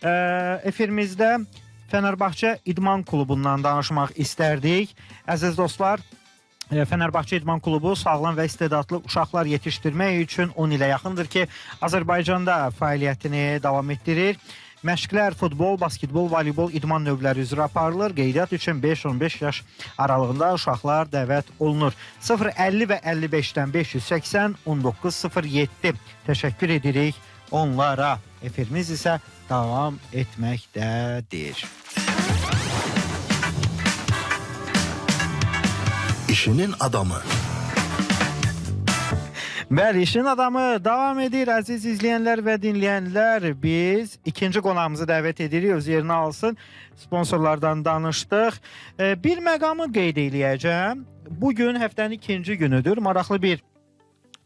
Efirimizdə Fenerbahçe İdman Klubundan danışmaq istərdik. Əziz dostlar, Fenerbahçe İdman Klubu sağlam və istedadlı uşaqlar yetişdirmək üçün 10 ilə yaxındır ki, Azərbaycanda fəaliyyətini davam etdirir. Məşqlər futbol, basketbol, voleybol idman növləri üzrə aparılır. Qeydiyyat üçün 5-15 yaş aralığında uşaqlar dəvət olunur. 050 və 55-dən 580 1907 təşəkkür edirik onlara. Efirimiz isə davam etməkdədir. İşinin adamı. Bəli, işin adamı davam edir. Əziz izləyənlər və dinləyənlər, biz ikinci qonağımızı dəvət edirik, öz yerini alsın. Sponsorlardan danışdıq. Bir məqamı qeyd eləyəcəm. Bugün həftənin ikinci günüdür. Maraqlı bir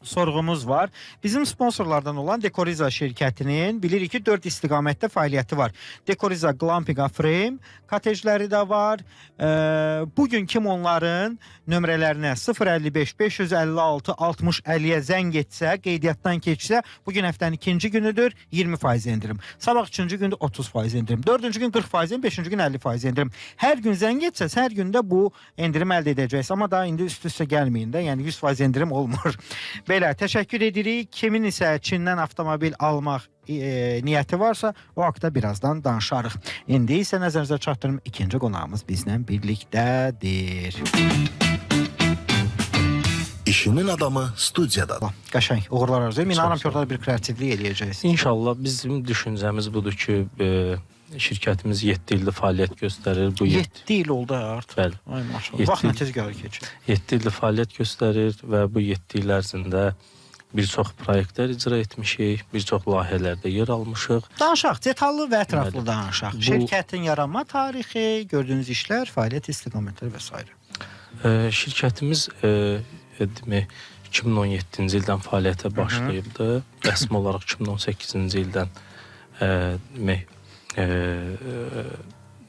sorğumuz var. Bizim sponsorlardan olan Dekoriza şirkətinin bilirik ki 4 istiqamətdə fəaliyyəti var. Dekoriza Glamping Frame kotejləri də var. Bugün kim onların nömrələrinə 055 556 60 50-yə zəng etsə, qeydiyyatdan keçsə, bugün həftənin ikinci günüdür, 20% endirim. Sabah üçüncü gündə 30% endirim. Dördüncü gün 40% endirim, beşinci gün 50% endirim. Hər gün zəng etsəz, hər gündə bu endirim əldə edəcəksiniz. Amma da indi üst-üstə gəlməyin də, yəni 100% endirim olmur. Belə, təşəkkür edirik. Kimin isə Çindən avtomobil almaq niyyəti varsa, o haqda birazdan danışarıq. İndi isə nəzərinizə çatdırım, ikinci qonağımız bizlə birlikdədir. İşinin adamı studiyadadır. Qəşəng, uğurlar arzulayım. İnanıram ki, orada bir kreativlik eləyəcəksiniz. İnşallah bizim düşüncəmiz budur ki, şirkətimiz 7 ildir fəaliyyət göstərir. Bu 7 il oldu artıq. Bəli. Ay maşallah. Vaxt nəticə gəlir keçir. 7 ildir fəaliyyət göstərir və bu 7 il ərzində bir çox proyektlər icra etmişik, bir çox layihələrdə yer almışıq. Danışaq, detallı və ətraflı danışaq. Şirkətin yaranma tarixi, gördüyünüz işlər, fəaliyyət istiqamətləri və s. Şirkətimiz 2017-ci ildən fəaliyyətə başlayıbdı. Rəsmi olaraq 2018-ci ildən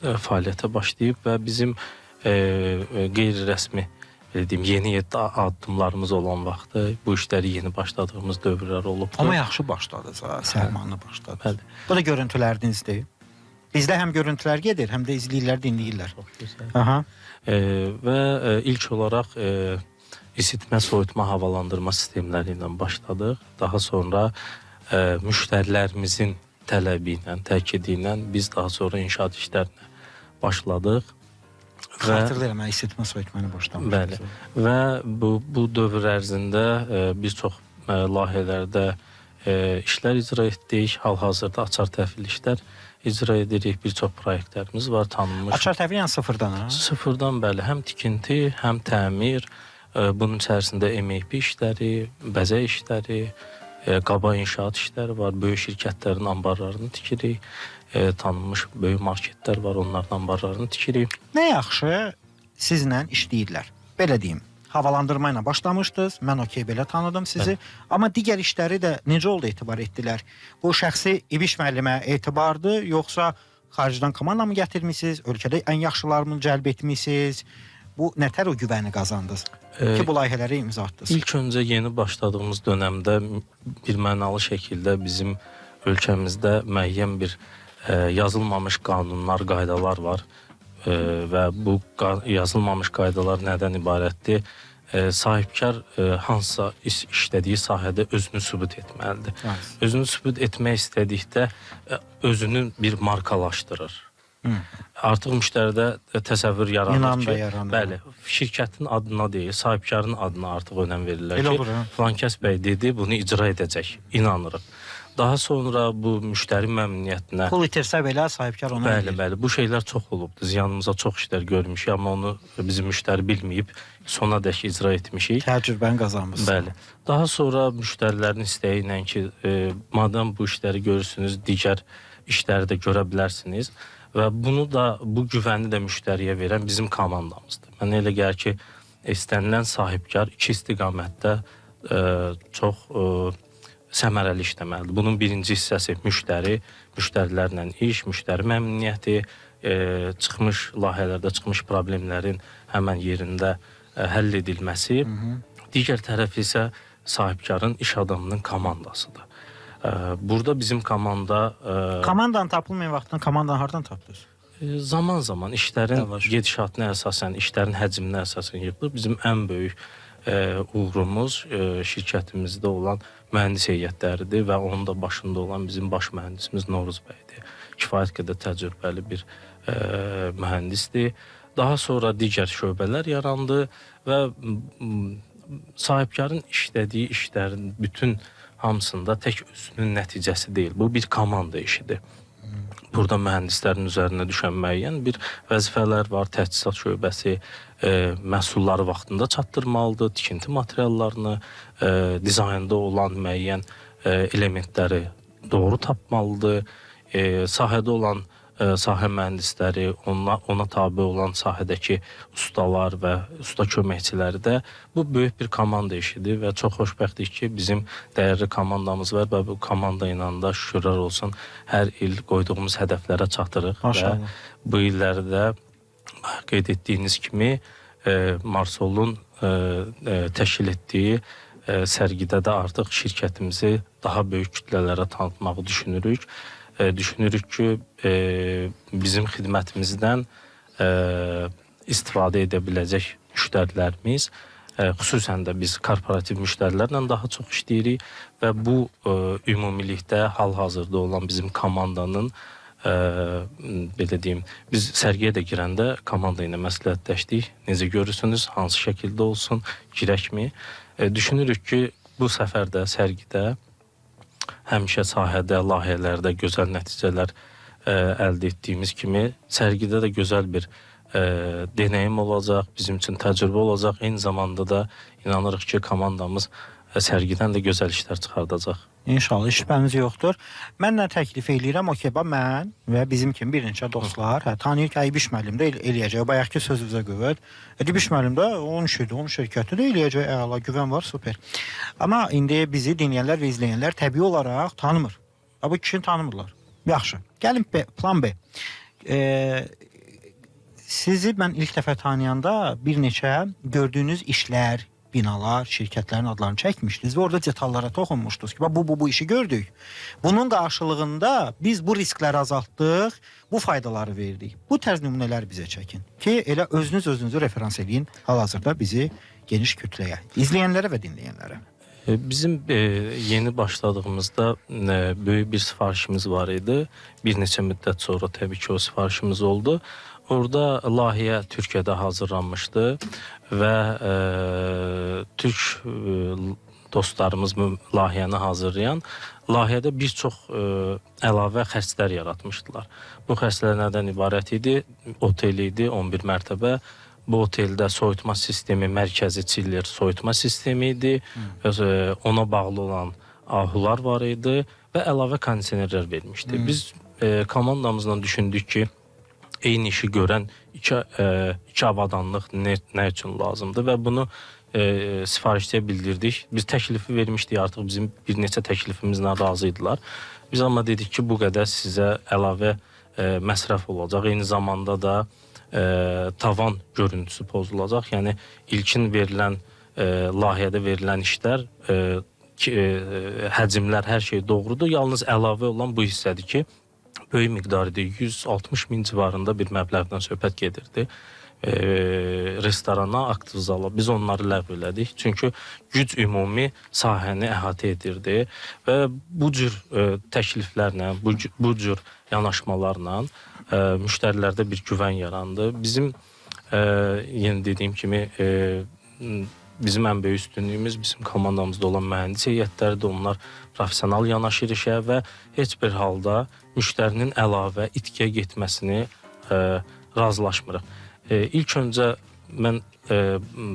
fəaliyyətə başlayıb və bizim qeyri-rəsmi yeni addımlarımız olan vaxtı, bu işləri yeni başladığımız dövrlər olubdur. Amma yaxşı başladınız, sərmanlı başladınız. Bəli. Bu da görüntülerinizdir. Bizdə həm görüntülər gedir, həm də izləyirlər, dinləyirlər. Çox gözəl. Aha. Və ilk olaraq isitmə, soyutma, havalandırma sistemləri ilə başladıq. Daha sonra müştərilərimizin tələbi ilə, təkidi ilə biz daha sonra inşaat işlərinə başladıq. Xatırlayıram, mən isitmə, soyutmanı başlamışdım. Bəli. Və bu dövr ərzində bir çox layihələrdə işlər icra etdik. Hal-hazırda açar təhvil işlər icra edirik. Bir çox proyektlərimiz var, tanınmış. Açar təhvil yəni sıfırdan, ha? Sıfırdan, bəli. Həm tikinti, həm təmir, bunun içərisində MEP işləri, bəzək işləri, qaba inşaat işləri var. Böyük şirkətlərin anbarlarını tikirik. Tanınmış böyük marketlər var, onların anbarlarını tikirik. Nə yaxşı sizlə işləyirlər. Belə deyim, havalandırma ilə başlamışdınız, mən okey belə tanıdım sizi. Amma digər işləri də necə oldu etibar etdilər? Bu şəxsi İbiş müəllimə etibardır, yoxsa xaricdən komanda mı gətirmişsiniz, ölkədə ən yaxşılarını cəlb etmişsiniz? Bu nətər o güvəni qazandınız ki, bu layihələri imza atdınız? İlk öncə yeni başladığımız dönəmdə bir mənalı şəkildə bizim ölkəmizdə müəyyən bir yazılmamış qanunlar, qaydalar var və bu yazılmamış qaydalar nədən ibarətdir? Sahibkar hansısa işlədiyi sahədə özünü sübut etməlidir. Özünü sübut etmək istədikdə özünü bir markalaşdırır. Artıq müştəridə təsəvvür yaranır ki, bəli, şirkətin adına deyil, sahibkarın adına artıq önəm verirlər ki, filankəs bəy dedi, bunu icra edəcək, inanırıq. Daha sonra bu müştəri məmnuniyyətinə... Pul itirsə belə sahibkar ona edir. Bəli, bu şeylər çox olubdur. Ziyanımıza çox işlər görmüşük, amma onu bizim müştəri bilməyib, sona dək icra etmişik. Təcrübəni qazanmışsınız. Bəli. Daha sonra müştərilərin istəyi ilə ki, madəm bu işləri görürsünüz, digər işləri də görə bilərsiniz və bunu da, bu güvəni də müştəriyə verən bizim komandamızdır. Mənə elə gəlir ki, istənilən sahibkar iki istiqamətdə çox səmərəli işləməlidir. Bunun birinci hissəsi müştəri, müştərilərlə iş, müştəri məmnuniyyəti, çıxmış layihələrdə çıxmış problemlərin həmən yerində həll edilməsi. Digər tərəf isə sahibkarın, iş adamının komandasıdır. Burada bizim komanda Komandanın tapılmayan vaxtdan komandanı hardan tapdınız? zaman zaman işlərin Yavaş. gedişatına əsasən, işlərin həcminə əsasən yığılır. Bizim ən böyük uğurumuz şirkətimizdə olan mühəndis heyətləridir və onun da başında olan bizim baş mühəndisimiz Novruz bəydir. Kifayət qədər təcrübəli bir mühəndisdir. Daha sonra digər şöbələr yarandı və sahibkarın işlədiyi işlərin bütün hamısında tək özünün nəticəsi deyil. Bu bir komanda işidir. Burada mühəndislərin üzərinə düşən müəyyən bir vəzifələr var. Təchizat şöbəsi məhsulları vaxtında çatdırmalıdır, tikinti materiallarını, dizaynda olan müəyyən elementləri doğru tapmalıdır. Sahədə olan sahə mühəndisləri, ona tabe olan sahədəki ustalar və usta köməkçiləri də bu böyük bir komanda işidir və çox xoşbəxtlik ki, bizim dəyərli komandamız var və bu komanda ilə də şükürlər olsun hər il qoyduğumuz hədəflərə çatırıq. Maşallah. Və bu illərdə qeyd etdiyiniz kimi Marsolun təşkil etdiyi sərgidə də artıq şirkətimizi daha böyük kütlələrə tanıtmağı düşünürük. Düşünürük ki, bizim xidmətimizdən istifadə edə biləcək müştərilərimiz, xüsusən də biz korporativ müştərilərlə daha çox işləyirik və bu ümumilikdə hal-hazırda olan bizim komandanın belə deyim, biz sərgiyə də girəndə komanda ilə məsləhətləşdik. Necə görürsünüz, hansı şəkildə olsun, girəkmi? Düşünürük ki, bu səfər də sərgidə həmişə sahədə, layihələrdə gözəl nəticələr əldə etdiyimiz kimi sərgidə də gözəl bir deneyim olacaq, bizim üçün təcrübə olacaq. Eyni zamanda da inanırıq ki, komandamız sərgidən də gözəl işlər çıxardacaq. İnşallah, şübhəmiz yoxdur. Mənlə təklif eləyirəm, o ki, mən və bizim kimi bir neçə dostlar, tanıyır ki, Aybiş müəllim də eləyəcək, bayaqki sözünüzə qüvvət. Aybiş müəllim də onun işidir, onun şirkəti də eləyəcək, əla, güvən var, super. Amma indi bizi dinləyənlər və izləyənlər təbii olaraq tanımır. Bu kişini tanımırlar. Yaxşı, gəlin plan B. Sizi mən ilk dəfə tanıyanda bir neçə gördüyünüz işlər, binalar, şirkətlərin adlarını çəkmişdiniz və orada detallara toxunmuşdunuz ki, bu işi gördük. Bunun qarşılığında biz bu riskləri azaltdıq, bu faydaları verdik. Bu tərz nümunələri bizə çəkin ki, elə özünüzü referans eləyin hal-hazırda bizi geniş kütləyə, izləyənlərə və dinləyənlərə. Bizim yeni başladığımızda böyük bir sifarişimiz var idi. Bir neçə müddət sonra təbii ki, o sifarişimiz oldu. Orada layihə Türkiyədə hazırlanmışdı və türk dostlarımız layihəni hazırlayan layihədə bir çox əlavə xərclər yaratmışdılar. Bu xərclər nədən ibarət idi? Otel idi, 11 mərtəbə. Bu oteldə soyutma sistemi, mərkəzi chiller soyutma sistemi idi. Ona bağlı olan ahular var idi və əlavə kondisionerlər vermişdi. Biz komandamızla düşündük ki, eyni işi görən iki avadanlıq nə üçün lazımdır və bunu sifarişçiyə bildirdik. Biz təklifi vermişdik, artıq bizim bir neçə təklifimizlə razı idilər. Biz amma dedik ki, bu qədər sizə əlavə məsrəf olacaq. Eyni zamanda da tavan görüntüsü pozulacaq. Yəni ilkin verilən layihədə verilən işlər, həcmlər, hər şey doğrudur. Yalnız əlavə olan bu hissədir ki, böyük miqdarda 160 min civarında bir məbləğdən söhbət gedirdi. Restorana, aktiv zala. Biz onları ləğv elədik. Çünki güc ümumi sahəni əhatə edirdi və bu cür təkliflərlə, bu cür yanaşmalarla müştərilərdə bir güvən yarandı. Bizim, yeni dediyim kimi, bizim ən böyük üstünlüyümüz bizim komandamızda olan mühəndis heyətləridir. Onlar profesional yanaşır işə və heç bir halda müştərinin əlavə itkiyə getməsini razılaşmırıq. İlk öncə mən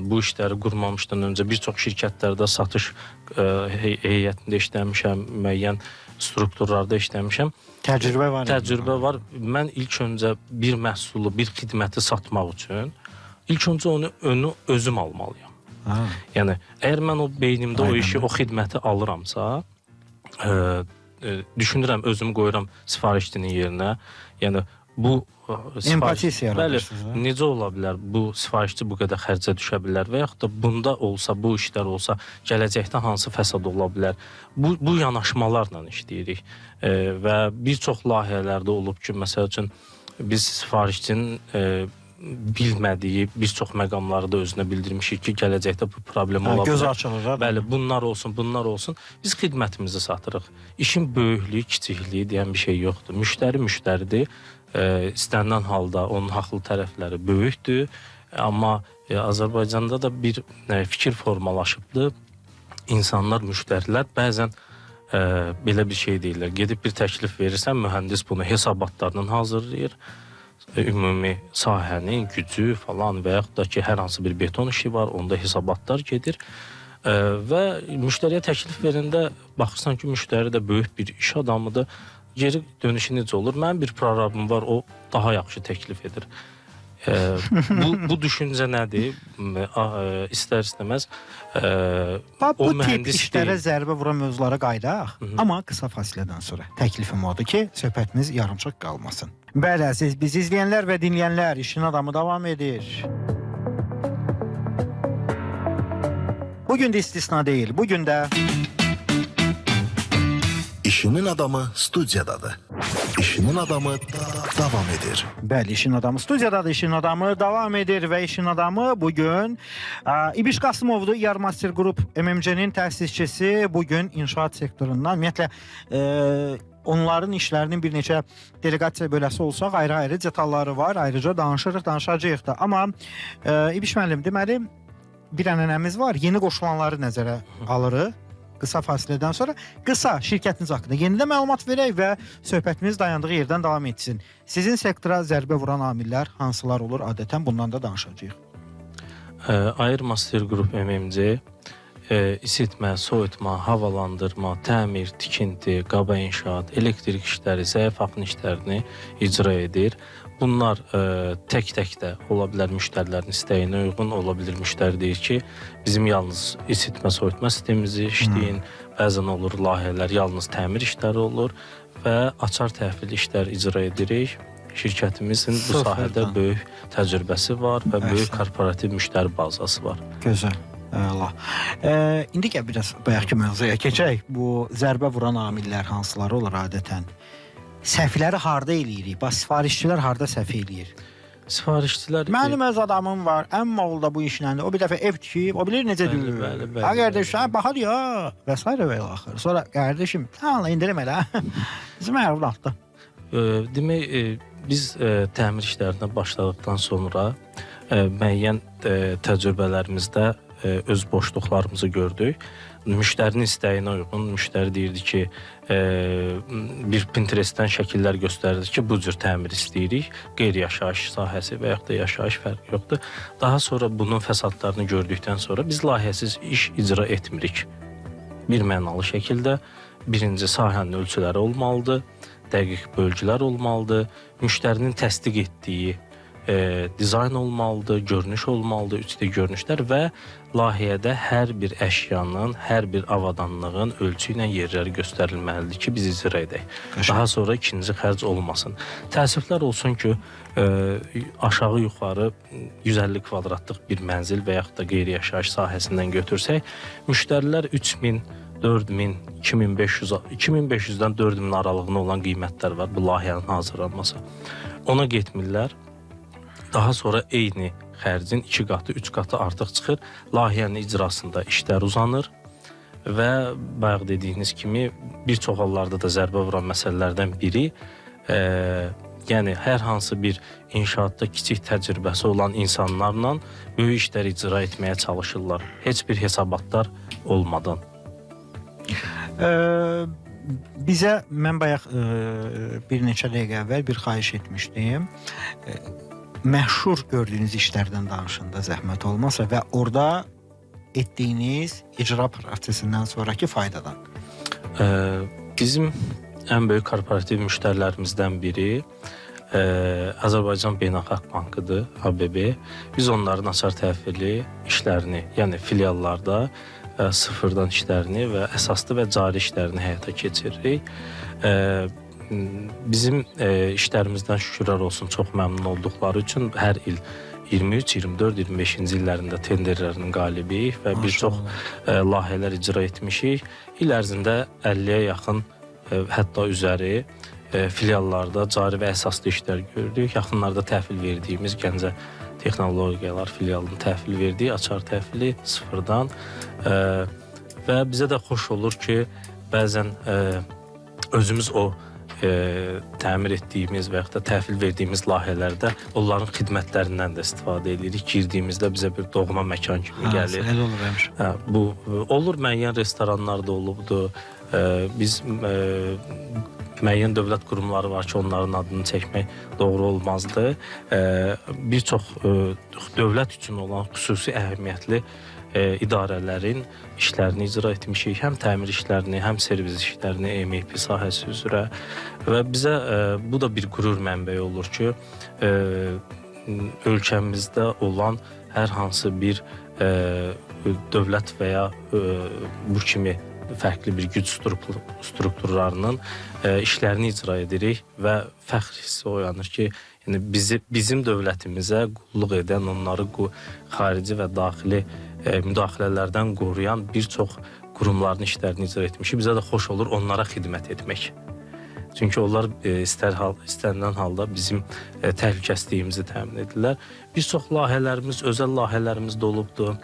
bu işləri qurmamışdan öncə bir çox şirkətlərdə satış heyətində işləmişəm, müəyyən strukturlarda işləmişəm. Təcrübə var. Təcrübə var. Mən ilk öncə bir məhsulu, bir xidməti satmaq üçün ilk öncə onu özüm almalıyam. Yəni, əgər mən o beynimdə o işi, o xidməti alıramsa, düşünürəm, özümü qoyuram sifarişçinin yerinə. Yəni, bu Empatisiya bəli, yaradırsınız, hə? necə ola bilər bu sifarişçi bu qədər xərcə düşə bilər və yaxud da bunda olsa, bu işlər olsa gələcəkdə hansı fəsad ola bilər? Bu yanaşmalarla işləyirik. Və bir çox layihələrdə olub ki, məsəl üçün biz sifarişçinin bilmədiyi bir çox məqamları da özünə bildirmişik ki, gələcəkdə bu problem ola bilər. Göz açılır. Bəli, bunlar olsun, bunlar olsun. Biz xidmətimizi satırıq. İşin böyüklüyü, kiçikliyi deyən bir şey yoxdur. Müştəri müştəridir. İstənilən halda onun haqlı tərəfləri böyükdür. Amma Azərbaycanda da bir fikir formalaşıbdır. İnsanlar, müştərilər bəzən belə bir şey deyirlər. Gedib bir təklif verirsən, mühəndis bunu hesabatlarından hazırlayır. Ümumi sahənin gücü falan və yaxud da ki, hər hansı bir beton işi var, onda hesabatlar gedir. Və müştəriyə təklif verəndə baxırsan ki, müştəri də böyük bir iş adamıdır. Geri dönüşü necə olur? Mənim bir proqramım var, o daha yaxşı təklif edir. Bu düşüncə nədir? İstər-istəməz Bu tip işlərə zərbə vuran mövzulara qaydaq, amma qısa fasilədən sonra təklifim odur ki, söhbətimiz yarımçıq qalmasın. Bəli, biz izləyənlər və dinləyənlər, işin adamı davam edir. Bugün də istisna deyil, bugün də İşinin adamı studiyadadır. İşinin adamı davam edir. Bəli, işin adamı studiyadadır, işin adamı davam edir və işin adamı bugün İbiş Qasımovdur, Yarmaster Group MMC-nin təsisçisi, bugün inşaat sektorundan, ümumiyyətlə onların işlərinin bir neçə delegasiya böləsi olsaq, ayrı-ayrı detalları var, ayrıca danışacağıq da. Amma İbiş müəllim, deməli, bir ənənəmiz var, yeni qoşulanları nəzərə alırıq. Qısa fasilədən sonra qısa şirkətiniz haqqında yenidə məlumat verək və söhbətimiz dayandığı yerdən davam etsin. Sizin sektora zərbə vuran amillər hansılar olur adətən? Bundan da danışacağıq. Ayrmaster Group MMC isitmə, soyutma, havalandırma, təmir, tikinti, qaba inşaat, elektrik işləri, zəif axın işlərini icra edir. Bunlar tək-tək də ola bilər müştərilərin istəyinə uyğun, ola bilər müştəri deyir ki, bizim yalnız isitmə, soyutma sistemimizi işləyin. Bəzən olur layihələr, yalnız təmir işləri olur və açar təhvil işlər icra edirik. Şirkətimizin bu sahədə böyük təcrübəsi var və böyük korporativ müştəri bazası var. Gözəl. Allah. İndi gəl biraz bayaqki mövzuya keçək. Bu zərbə vuran amillər hansıları olur adətən? Səhvləri harda eləyirik? Bax, sifarişçilər harda səhv eləyir? Sifarişçilər... Mənim öz adamım var, əmma oğlu da bu işlə, o bir dəfə ev tikib, o bilir necə deyil. Ha, qardeşim, baxar ya, və s. və axır. Sonra, qardeşim, indirim elə. Bizim ərvin altda. Demək, biz təmir işlərinə başladıqdan sonra müəyyən təcrübələrimizdə öz boşluqlarımızı gördük. Müştərinin istəyinə uyğun, müştəri deyirdi ki, bir Pinterestdən şəkillər göstərirdi ki, bu cür təmir istəyirik. Qeyri-yaşayış sahəsi və yaxud da yaşayış fərqi yoxdur. Daha sonra bunun fəsadlarını gördükdən sonra biz layihəsiz iş icra etmirik. Bir mənalı şəkildə birinci sahənin ölçüləri olmalıdır, dəqiq bölgülər olmalıdır, müştərinin təsdiq etdiyi dizayn olmalıdır, görünüş olmalıdır, 3D görünüşlər və layihədə hər bir əşyanın, hər bir avadanlığın ölçü ilə yerləri göstərilməlidir ki, biz icra edək. Daha sonra ikinci xərc olmasın. Təəssüflər olsun ki, aşağı-yuxarı 150 kvadratlıq bir mənzil və yaxud da qeyri-yaşayış sahəsindən götürsək, müştərilər 3000, 4000, 2500-dən 4000 aralığında olan qiymətlər var bu layihənin hazırlanması. Ona getmirlər. Daha sonra eyni xərcin 2 qatı, 3 qatı artıq çıxır. Layihənin icrasında işlər uzanır və bayaq dediyiniz kimi bir çox hallarda da zərbə vuran məsələlərdən biri, yəni hər hansı bir inşaatda kiçik təcrübəsi olan insanlarla böyük işlər icra etməyə çalışırlar. Heç bir hesabatlar olmadan. Bizə, mən bayaq bir neçə dəqiqə əvvəl bir xahiş etmişdim. Məşhur gördüyünüz işlərdən danışında zəhmət olmasa və orada etdiyiniz icra prosesindən sonraki faydadan. Bizim ən böyük korporativ müştərilərimizdən biri Azərbaycan Beynəlxalq Bankıdır, ABB. Biz onların açar təhvili işlərini, yəni filiallarda sıfırdan işlərini və əsaslı və cari işlərini həyata keçiririk. bizim işlərimizdən şükürlər olsun çox məmnun olduqları üçün hər il 23, 24, 25-ci illərində tenderlərinin qalibiyik və bir çox layihələr icra etmişik. İl ərzində 50-yə yaxın, hətta üzəri filiallarda cari və əsaslı işlər gördük. Yaxınlarda təhvil verdiyimiz Gəncə Texnologiyalar filialının təhvil verdiyi açar təhvili sıfırdan və bizə də xoş olur ki, bəzən özümüz o təmir etdiyimiz və yaxud da təhvil verdiyimiz layihələrdə onların xidmətlərindən də istifadə edirik. Girdiyimizdə bizə bir doğma məkan kimi gəlir. Elə olur həmişə. Bu olur, müəyyən restoranlar da olubdur. Biz müəyyən dövlət qurumları var ki, onların adını çəkmək doğru olmazdı. Bir çox dövlət üçün olan xüsusi əhəmiyyətli idarələrin işlərini icra etmişik. Həm təmir işlərini, həm servis işlərini MEP sahəsi üzrə və bizə bu da bir qürur mənbəyi olur ki, ölkəmizdə olan hər hansı bir dövlət və ya bu kimi fərqli bir güc strukturlarının işlərini icra edirik və fəxr hissi oyanır ki, yəni bizim dövlətimizə qulluq edən, onları xarici və daxili müdaxilələrdən qoruyan bir çox qurumların işlərini icra etmişik. Bizə də xoş olur onlara xidmət etmək. Çünki onlar istənilən halda bizim təhlükəsizliyimizi təmin edirlər. Bir çox layihələrimiz, özəl layihələrimiz də olubdur.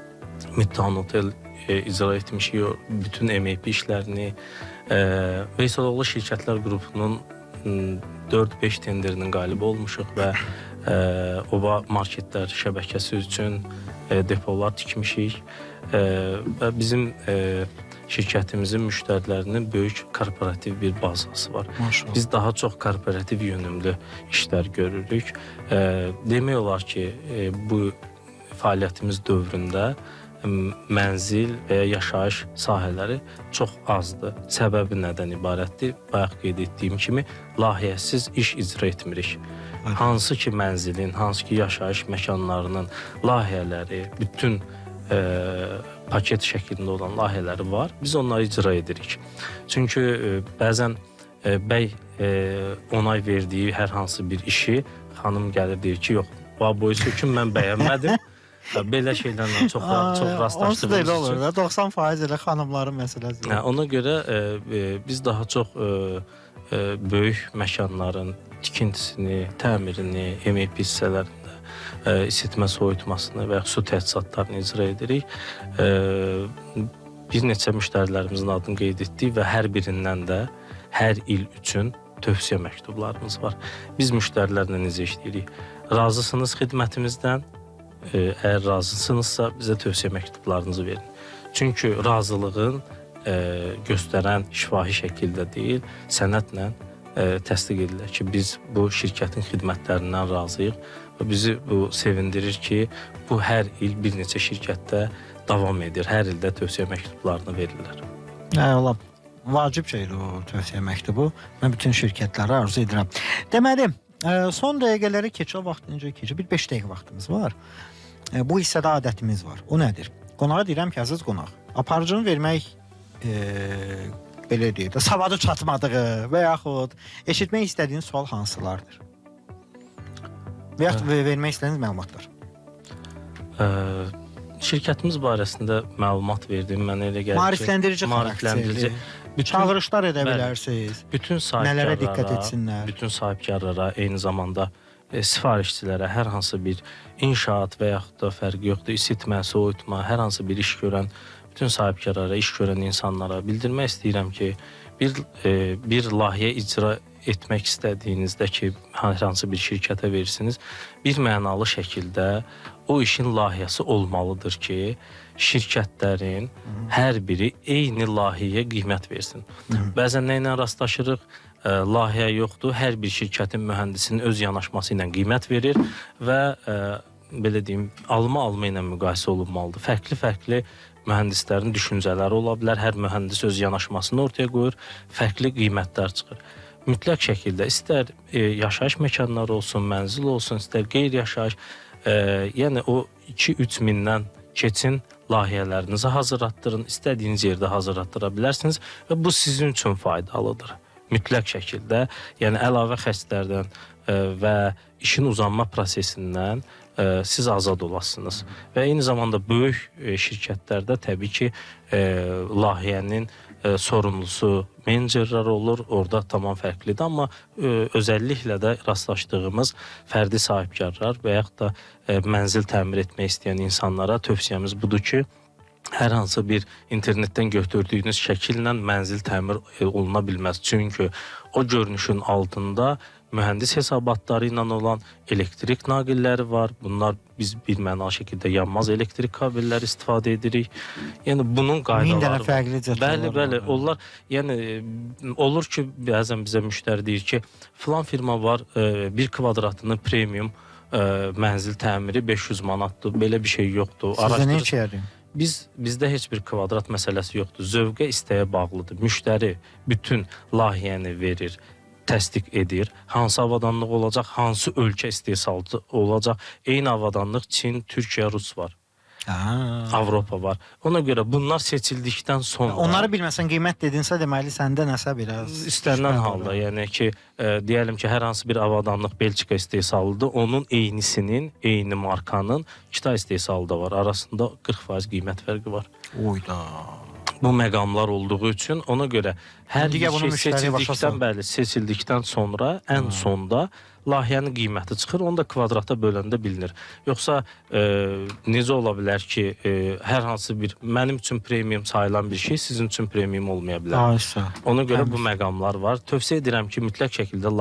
Midtown Hotel icra etmişik, bütün MEP işlərini. Veysaloğlu Şirkətlər Qrupunun 4-5 tenderinin qalibi olmuşuq və oba marketlər şəbəkəsi üçün depolar tikmişik və bizim şirkətimizin müştərilərinin böyük korporativ bir bazası var. Maşallah. Biz daha çox korporativ yönümlü işlər görürük. Demək olar ki, bu fəaliyyətimiz dövründə mənzil və ya yaşayış sahələri çox azdır. Səbəbi nədən ibarətdir? Bayaq qeyd etdiyim kimi, layihəsiz iş icra etmirik. Hansı ki mənzilin, hansı ki yaşayış məkanlarının layihələri, bütün paket şəklində olan layihələri var. Biz onları icra edirik. Çünki bəzən bəy onay verdiyi hər hansı bir işi xanım gəlir deyir ki, yox, boyu sökün, mən bəyənmədim. Belə şeylərlə çox rastlaşdığımız Onsuz da elə olur da, 90% elə xanımların məsələsi. Ona görə biz daha çox böyük məkanların tikintisini, təmirini, MEP hissələrində isitmə soyutmasını və su təchizatlarını icra edirik. Bir neçə müştərilərimizin adını qeyd etdik və hər birindən də hər il üçün tövsiyə məktublarımız var. Biz müştərilərlə necə işləyirik? Razısınız xidmətimizdən? Əgər razısınızsa bizə tövsiyə məktublarınızı verin. Çünki razılığın göstərən şifahi şəkildə deyil, sənədlə təsdiq edilir ki, biz bu şirkətin xidmətlərindən razıyıq və bizi bu sevindirir ki, bu hər il bir neçə şirkətdə davam edir. Hər ildə tövsiyə məktublarını verirlər. Ola, vacib şeydir o tövsiyə məktubu. Mən bütün şirkətlərə arzu edirəm. Deməli, son dəqiqələri keçə vaxtınca keçə. Bir 5 dəqiqə vaxtımız var. Bu hissədə adətimiz var. O nədir? Qonağa deyirəm ki, əziz qonaq, aparıcını vermək belə deyək də, savadı çatmadığı və yaxud eşitmək istədiyiniz sual hansılardır? Və yaxud vermək istədiyiniz məlumatlar? Şirkətimiz barəsində məlumat verdim. Mən elə gəlir ki, maarifləndirici xarakterli, çağırışlar edə bilərsiniz. Bütün nələrə diqqət etsinlər? Bütün sahibkarlara, eyni zamanda sifarişçilərə hər hansı bir inşaat və yaxud da fərqi yoxdur, isitmə, soyutma, hər hansı bir iş görən bütün sahibkarlara, iş görən insanlara bildirmək istəyirəm ki, bir layihə icra etmək istədiyinizdə ki, hər hansı bir şirkətə verirsiniz, bir mənalı şəkildə o işin layihəsi olmalıdır ki, şirkətlərin hər biri eyni layihəyə qiymət versin. Bəzən nə ilə rastlaşırıq? Layihə yoxdur, hər bir şirkətin mühəndisinin öz yanaşması ilə qiymət verir və belə deyim, alma ilə müqayisə olunmalıdır. Fərqli mühəndislərin düşüncələri ola bilər, hər mühəndis öz yanaşmasını ortaya qoyur, fərqli qiymətlər çıxır. Mütləq şəkildə istər yaşayış məkanları olsun, mənzil olsun, istər qeyri-yaşayış, yəni o 2-3 mindən keçin layihələrinizi hazırlatdırın, istədiyiniz yerdə hazırlatdıra bilərsiniz və bu sizin üçün faydalıdır. mütləq şəkildə, yəni əlavə xərclərdən və işin uzanma prosesindən siz azad olasınız. Və eyni zamanda böyük şirkətlərdə təbii ki, layihənin sorumlusu menecerlər olur, orada tamam fərqlidir, amma özəlliklə də rastlaşdığımız fərdi sahibkarlar və yaxud da mənzil təmir etmək istəyən insanlara tövsiyəmiz budur ki, hər hansı bir internetdən götürdüyünüz şəkillə mənzil təmir oluna bilməz. Çünki o görünüşün altında mühəndis hesabatları ilə olan elektrik naqilləri var. Bunlar biz bir mənalı şəkildə yanmaz elektrik kabelləri istifadə edirik. Yəni bunun qaydaları Min dənə fərqli cəhətlər var. Bəli, onlar yəni olur ki, bəzən bizə müştəri deyir ki, filan firma var, 1 kvadratını premium mənzil təmiri 500 manatdır. Belə bir şey yoxdur. Sizə nə içərir? Bizdə heç bir kvadrat məsələsi yoxdur. Zövqə, istəyə bağlıdır. Müştəri bütün layihəni verir, təsdiq edir. Hansı avadanlıq olacaq, hansı ölkə istehsalçı olacaq. Eyni avadanlıq Çin, Türkiyə, Rus var. Avropa var. Ona görə bunlar seçildikdən sonra... Onları bilməsən, qiymət dedinsə, deməli səndə nəsə biraz... İstənilən halda, yəni ki, deyəlim ki, hər hansı bir avadanlıq Belçika istehsalıdır, onun eynisinin, eyni markanın Kitay istehsalı da var. Arasında 40% qiymət fərqi var. Oyda. Bu məqamlar olduğu üçün ona görə hər bir şey seçildikdən sonra ən sonda layihənin qiyməti çıxır, onu da kvadrata böləndə bilinir. Yoxsa necə ola bilər ki, hər hansı bir mənim üçün premium sayılan bir şey sizin üçün premium olmaya bilər. Ona görə bu məqamlar var. Tövsiyə edirəm ki, mütləq şəkildə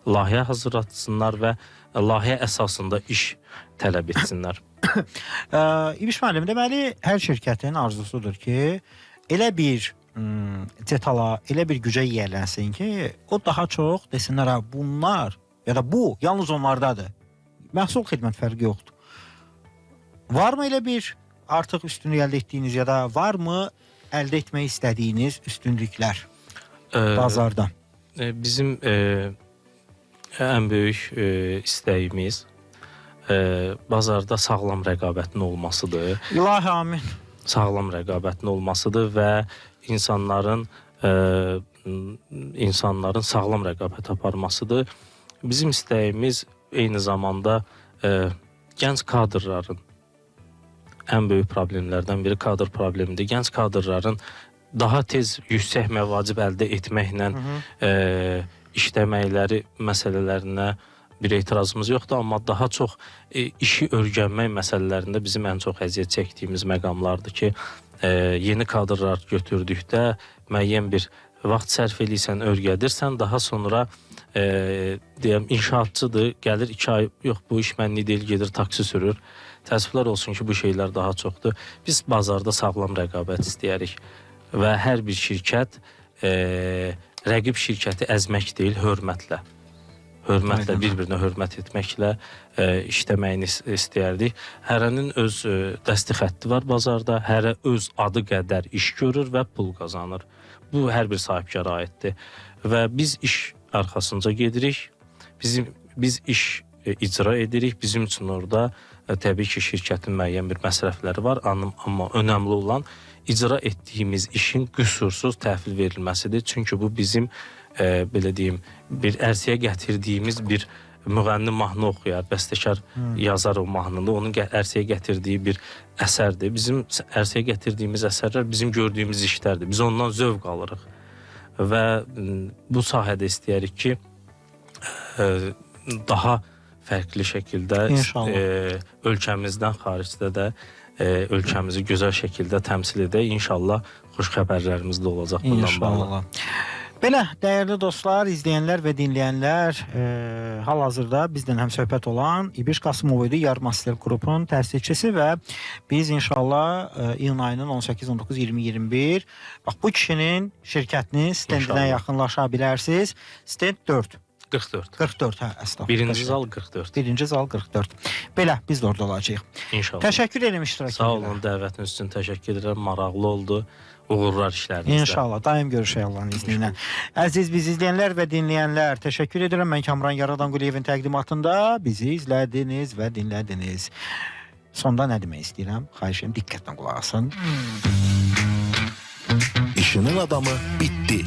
layihə hazırlatsınlar və layihə əsasında iş tələb etsinlər. İbiş müəllim, deməli, hər şirkətin arzusudur ki, elə bir detala, elə bir gücə yiyələnsin ki, o daha çox desinlər, bunlar ya da bu yalnız onlardadır. Məhsul xidmət fərqi yoxdur. Varmı elə bir artıq üstünlük əldə etdiyiniz ya da varmı əldə etmək istədiyiniz üstünlüklər bazarda? Bizim ən böyük istəyimiz bazarda sağlam rəqabətin olmasıdır. İlahi amin. Sağlam rəqabətin olmasıdır və insanların sağlam rəqabət aparmasıdır. Bizim istəyimiz eyni zamanda gənc kadrların ən böyük problemlərdən biri kadr problemidir. Gənc kadrların daha tez yüksək məvacib əldə etməklə işləməkləri məsələlərinə bir etirazımız yoxdur, amma daha çox işi öyrənmək məsələlərində bizim ən çox əziyyət çəkdiyimiz məqamlardır ki, yeni kadrlar götürdükdə müəyyən bir vaxt sərf eləyirsən, öyrədirsən, daha sonra deyəm, inşaatçıdır, gəlir 2 ay, yox bu iş mənlik deyil, gedir taksi sürür. Təəssüflər olsun ki, bu şeylər daha çoxdur. Biz bazarda sağlam rəqabət istəyərik və hər bir şirkət rəqib şirkəti əzmək deyil, hörmətlə. Hörmətlə, bir-birinə hörmət etməklə işləməyini istəyərdik. Hərənin öz dəsti xətti var bazarda, hərə öz adı qədər iş görür və pul qazanır. Bu, hər bir sahibkara aiddir. Və biz iş arxasınca gedirik, biz iş icra edirik. Bizim üçün orada təbii ki, şirkətin müəyyən bir məsrəfləri var, amma önəmli olan icra etdiyimiz işin qüsursuz təhvil verilməsidir. Çünki bu bizim belə deyim, bir ərsəyə gətirdiyimiz bir müğənni mahnı oxuyar, bəstəkar yazar o mahnını, onun ərsəyə gətirdiyi bir əsərdir. Bizim ərsəyə gətirdiyimiz əsərlər bizim gördüyümüz işlərdir. Biz ondan zövq alırıq. Və bu sahədə istəyərik ki, daha fərqli şəkildə ölkəmizdən xaricdə də ölkəmizi gözəl şəkildə təmsil edək. İnşallah xoş xəbərlərimiz də olacaq bundan bağlı. Belə, dəyərli dostlar, izləyənlər və dinləyənlər, hal-hazırda bizdən həmsöhbət olan İbiş Qasımov idi, Yarmaster qrupun təsdiqçisi və biz inşallah iyun ayının 18, 19, 20, 21 bax, bu kişinin şirkətinin stendinə yaxınlaşa bilərsiniz. Stend 4. 44. 44, hə, əstəğfurullah. Birinci zal 44. Birinci zal 44. Belə, biz də orada olacağıq. İnşallah. Təşəkkür edirəm iştirak Sağ olun, dəvətiniz üçün təşəkkür edirəm. Maraqlı oldu. Uğurlar işlərinizdə. İnşallah, daim görüşək Allahın izni ilə. Əziz biz izləyənlər və dinləyənlər, təşəkkür edirəm. Mən Kamran Yaradan Quliyevin təqdimatında bizi izlədiniz və dinlədiniz. Sonda nə demək istəyirəm? Xahişim, diqqətlə qulaq asın. İşinin adamı bitti.